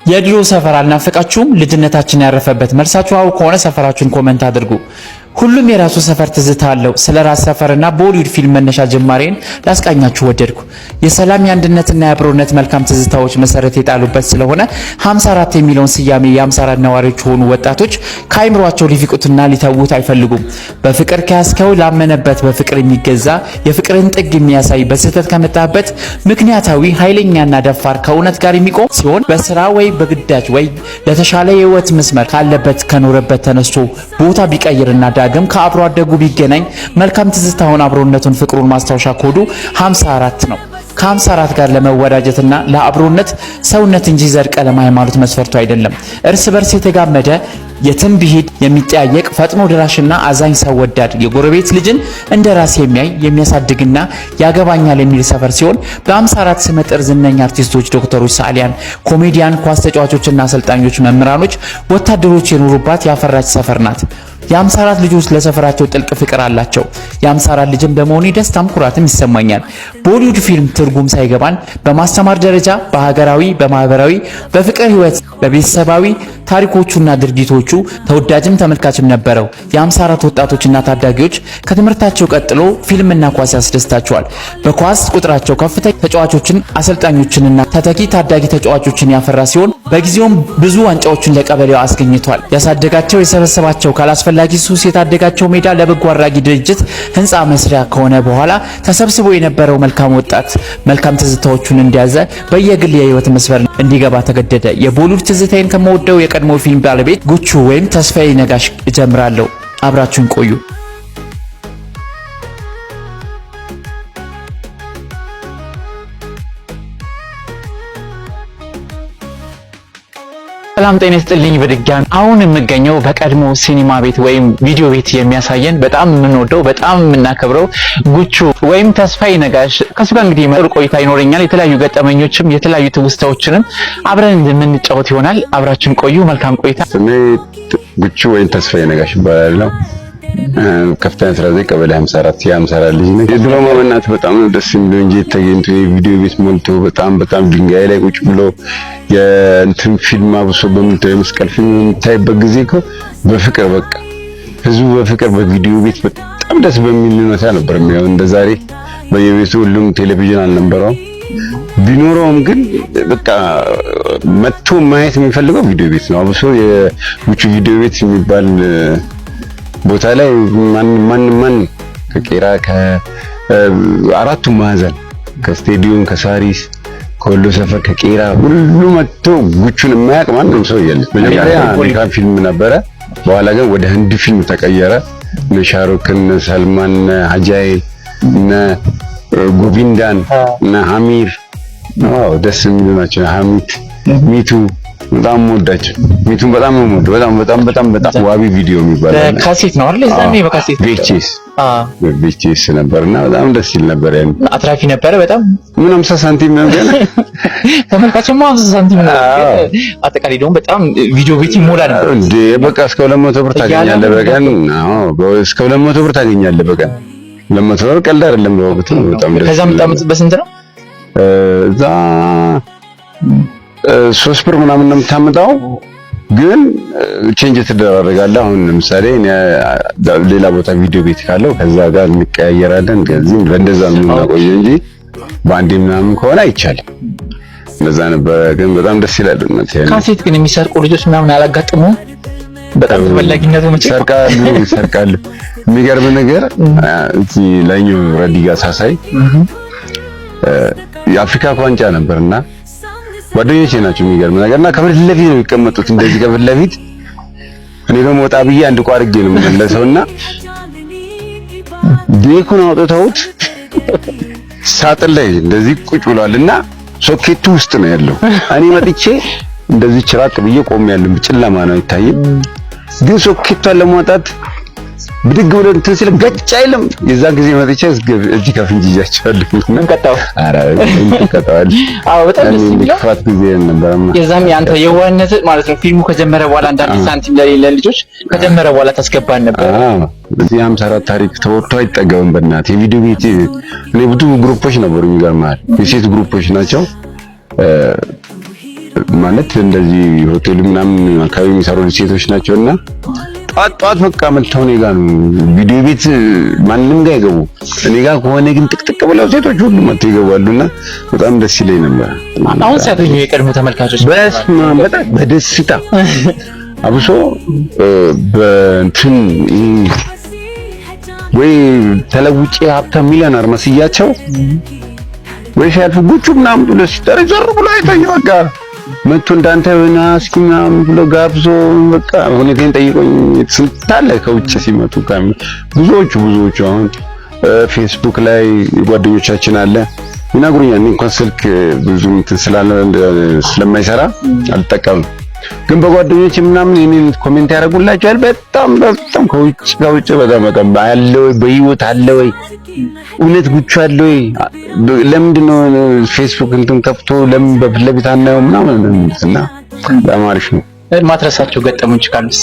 የድሮ ሰፈር አልናፈቃችሁም? ልጅነታችን ያረፈበት መልሳችሁ አው ከሆነ ሰፈራችሁን ኮሜንት አድርጉ። ሁሉም የራሱ ሰፈር ትዝታ አለው። ስለራስ ሰፈርና ቦሊውድ ፊልም መነሻ ጅማሬን ላስቃኛችሁ ወደድኩ። የሰላም የአንድነትና የአብሮነት መልካም ትዝታዎች መሰረት የጣሉበት ስለሆነ 54 የሚለውን ስያሜ የ54 ነዋሪዎች የሆኑ ወጣቶች ከአይምሯቸው ሊፍቁትና ሊተዉት አይፈልጉም። በፍቅር ከያዝከው ላመነበት በፍቅር የሚገዛ የፍቅርን ጥግ የሚያሳይ በስህተት ከመጣበት ምክንያታዊ ኃይለኛና ደፋር ከእውነት ጋር የሚቆም ሲሆን በስራ ወይ በግዳጅ ወይ ለተሻለ የህይወት መስመር ካለበት ከኖረበት ተነስቶ ቦታ ቢቀይርና ዳግም ከአብሮ አደጉ ቢገናኝ መልካም ትዝታውን አብሮነቱን ፍቅሩን ማስታወሻ ኮዱ 54 ነው። ከ54 ጋር ለመወዳጀትና ለአብሮነት ሰውነት እንጂ ዘር፣ ቀለም፣ ሃይማኖት መስፈርቱ አይደለም። እርስ በርስ የተጋመደ የትም ቢሄድ የሚጠያየቅ ፈጥኖ ድራሽና አዛኝ ሰው ወዳድ የጎረቤት ልጅን እንደ ራስ የሚያይ የሚያሳድግና ያገባኛል የሚል ሰፈር ሲሆን በ54 ስመጥር ዝነኛ አርቲስቶች፣ ዶክተሮች፣ ሰዓሊያን፣ ኮሜዲያን፣ ኳስ ተጫዋቾችና አሰልጣኞች፣ መምህራኖች፣ ወታደሮች የኖሩባት ያፈራች ሰፈር ናት። የ54 ልጆች ለሰፈራቸው ጥልቅ ፍቅር አላቸው። የ54 ልጅም በመሆኔ ደስታም ኩራትም ይሰማኛል። ቦሊውድ ፊልም ትርጉም ሳይገባን በማስተማር ደረጃ በሀገራዊ፣ በማህበራዊ፣ በፍቅር ህይወት፣ በቤተሰባዊ ታሪኮቹና ድርጊቶቹ ተወዳጅም ተመልካችም ነበረው። የ54 ወጣቶችና ታዳጊዎች ከትምህርታቸው ቀጥሎ ፊልምና ኳስ ያስደስታቸዋል። በኳስ ቁጥራቸው ከፍተኛ ተጫዋቾችን፣ አሰልጣኞችንና ተተኪ ታዳጊ ተጫዋቾችን ያፈራ ሲሆን በጊዜውም ብዙ ዋንጫዎችን ለቀበሌው አስገኝቷል። ያሳደጋቸው የሰበሰባቸው ካላስፈላጊ ሱስ የታደጋቸው ሜዳ ለበጎ አድራጊ ድርጅት ህንፃ መስሪያ ከሆነ በኋላ ተሰብስቦ የነበረው መልካም ወጣት መልካም ትዝታዎቹን እንዲያዘ በየግል የህይወት መስመር እንዲገባ ተገደደ። የቦሊውድ ትዝታዬን ከመወደው የቀድሞ ፊልም ባለቤት ጉቹ ወይም ተስፋዬ ነጋሽ እጀምራለሁ። አብራችሁን ቆዩ። ሰላም ጤና ይስጥልኝ። በድጋሚ አሁን የምገኘው በቀድሞ ሲኒማ ቤት ወይም ቪዲዮ ቤት የሚያሳየን በጣም የምንወደው በጣም የምናከብረው ጉቹ ወይም ተስፋዬ ነጋሽ ከሱ ጋር እንግዲህ ጥሩ ቆይታ ይኖረኛል። የተለያዩ ገጠመኞችም የተለያዩ ትውስታዎችንም አብረን የምንጫወት ይሆናል። አብራችን ቆዩ። መልካም ቆይታ። ስሜ ጉቹ ወይም ተስፋዬ ነጋሽ ይባላል። ከፍተኛ 19 ቀበሌ 54 የ54 ልጅ ነኝ። የድራማ በእናትህ በጣም ነው ደስ የሚለው እንጂ ተገኝቶ የቪዲዮ ቤት ሞልቶ በጣም ድንጋይ ላይ ቁጭ ብሎ የእንትን ፊልም አብሶ በምንድነው መስቀል ፊልም የምታይበት ጊዜ እኮ በፍቅር በቃ ህዝቡ በፍቅር በቪዲዮ ቤት በጣም ደስ በሚል ሁኔታ ነበር የሚያው። እንደዛሬ በየቤቱ ሁሉም ቴሌቪዥን አልነበረውም። ቢኖረውም ግን በቃ መጥቶ ማየት የሚፈልገው ቪዲዮ ቤት ነው። አብሶ የጉቹ ቪዲዮ ቤት የሚባል ቦታ ላይ ማን ከቄራ ከአራቱ ማዕዘን ከስቴዲየም ከሳሪስ ከወሎ ሰፈር ከቄራ ሁሉ መጥቶ ጉቹን የማያውቅ ማንም ሰው የለም። መጀመሪያ አሜሪካን ፊልም ነበረ። በኋላ ግን ወደ ህንድ ፊልም ተቀየረ። ሻሩክን፣ ሰልማን፣ ሀጃይ እና ጎቪንዳን እና ሀሚር ደስ የሚሉ ናቸው። ሀሚት ሚቱ በጣም ወዳቸው ሚቱን በጣም ነው በጣም ዋቢ ቪዲዮ የሚባል ካሴት ነው አይደል? እዛኔ በካሴት ቪኤችኤስ ነበርና በጣም ደስ ይል ነበር። ያን አትራፊ ነበረ በጣም ምን 50 ሳንቲም ነው ገና ተመልካችማ 50 ሳንቲም ነው። አጠቃላይ ደግሞ በጣም ቪዲዮ ቤት ይሞላ ነበር እንዴ! በቃ እስከ 200 ብር ታገኛለህ በቀን። እስከ 200 ብር ታገኛለህ በቀን። 200 ብር ቀልድ አይደለም በወቅቱ በጣም ደስ። ከዛ መጣም በስንት ነው እዛ 3 ብር ምናምን ነው የምታመጣው፣ ግን ቼንጅ ትደራረጋለህ። አሁን ለምሳሌ ሌላ ቦታ ቪዲዮ ቤት ካለው ከዛ ጋር እንቀያየራለን። ከዚህ ለእንደዛ ነው የምናቆየው እንጂ በአንዴ ምናምን ከሆነ አይቻልም። እንደዛ ነበር፣ ግን በጣም ደስ ይላል። ካሴት ግን የሚሰርቁ ልጆች ምናምን አላጋጥሙም? በጣም ተፈላጊነቱ መቼ ይሰርቃሉ። የሚገርም ነገር እዚህ ላይኛው ረዲጋ ሳሳይ የአፍሪካ ዋንጫ ነበርና ጓደኞቼ ናቸው። የሚገርም ነገርና ከፊት ለፊት ነው የሚቀመጡት እንደዚህ ከፊት ለፊት። እኔ ደግሞ ወጣ ብዬ አንድ ቋርጌ ነው የምመለሰውና ዴኩን አውጥተውት ሳጥን ላይ እንደዚህ ቁጭ ብሏልና ሶኬቱ ውስጥ ነው ያለው። እኔ መጥቼ እንደዚህ ጭራቅ ብዬ ቆሜያለሁ። ጨለማ ነው አይታይም፣ ግን ሶኬቷን ለማውጣት ብድግ ብሎ እንትን ሲል ገጭ አይልም። የዛን ጊዜ መጥቼ እዚህ ከፍንጅ ይያቻለሁ። ምን ቀጣው? አረ እንትን ቀጣዋል። አዎ በጣም ደስ ይላል። ክፋት ጊዜ ነበርማ። የዛም ያንተ የዋህነት ማለት ነው። ፊልሙ ከጀመረ በኋላ አንዳንድ ሳንቲም ለሌለ ልጆች ከጀመረ በኋላ ታስገባን ነበር። በዚህ 54 ታሪክ ተወርቶ አይጠገብም። በእናትህ የቪዲዮ ቤት እኔ ብዙ ግሩፖች ነበሩ። የሚገርማል የሴት ግሩፖች ናቸው። ማለት እንደዚህ ሆቴል ምናምን አካባቢ የሚሰሩ ሴቶች ናቸውና ጧት በቃ መጥተው እኔ ጋር ነው ቪዲዮ ቤት ማንም ጋር አይገቡ። እኔ ጋር ከሆነ ግን ጥቅጥቅ ብለው ሴቶች ሁሉ መጥተው ይገባሉና በጣም ደስ ይለኝ ነበር። አሁን ሲያገኙ የቀድሞ ተመልካቾች በጣም በደስታ አብሶ በእንትን ወይ ተለውጬ ሀብታም ሚሊዮነር መስያቸው ወይ ሲያልፉ ጉቹ ምናምን ብሎ ሲጠረዘሩ ብሎ አይተኝ በቃ መጥቶ እንዳንተ ሆና እስኪ ምናምን ብሎ ጋብዞ በቃ ሁኔታን ጠይቆኝ ስንታለ ከውጭ ሲመጡ ብዙዎቹ አሁን ፌስቡክ ላይ ጓደኞቻችን አለ ይናገሩኛል። እኔ እንኳን ስልክ ብዙ እንትን ስለማይሰራ አልጠቀምም፣ ግን በጓደኞች ምናምን እኔን ኮሜንት ያደርጉላቸዋል። በጣም ከውጭ በጣም አለ ወይ በህይወት አለ ወይ እውነት ጉቹ አለ ወይ ለምንድን ነው ፌስቡክ እንትን ከፍቶ ለምን በፊት ለፊት አናየው ምናምን እና በጣም አሪፍ ነው። ማትረሳቸው ገጠመኞች ካሉስ?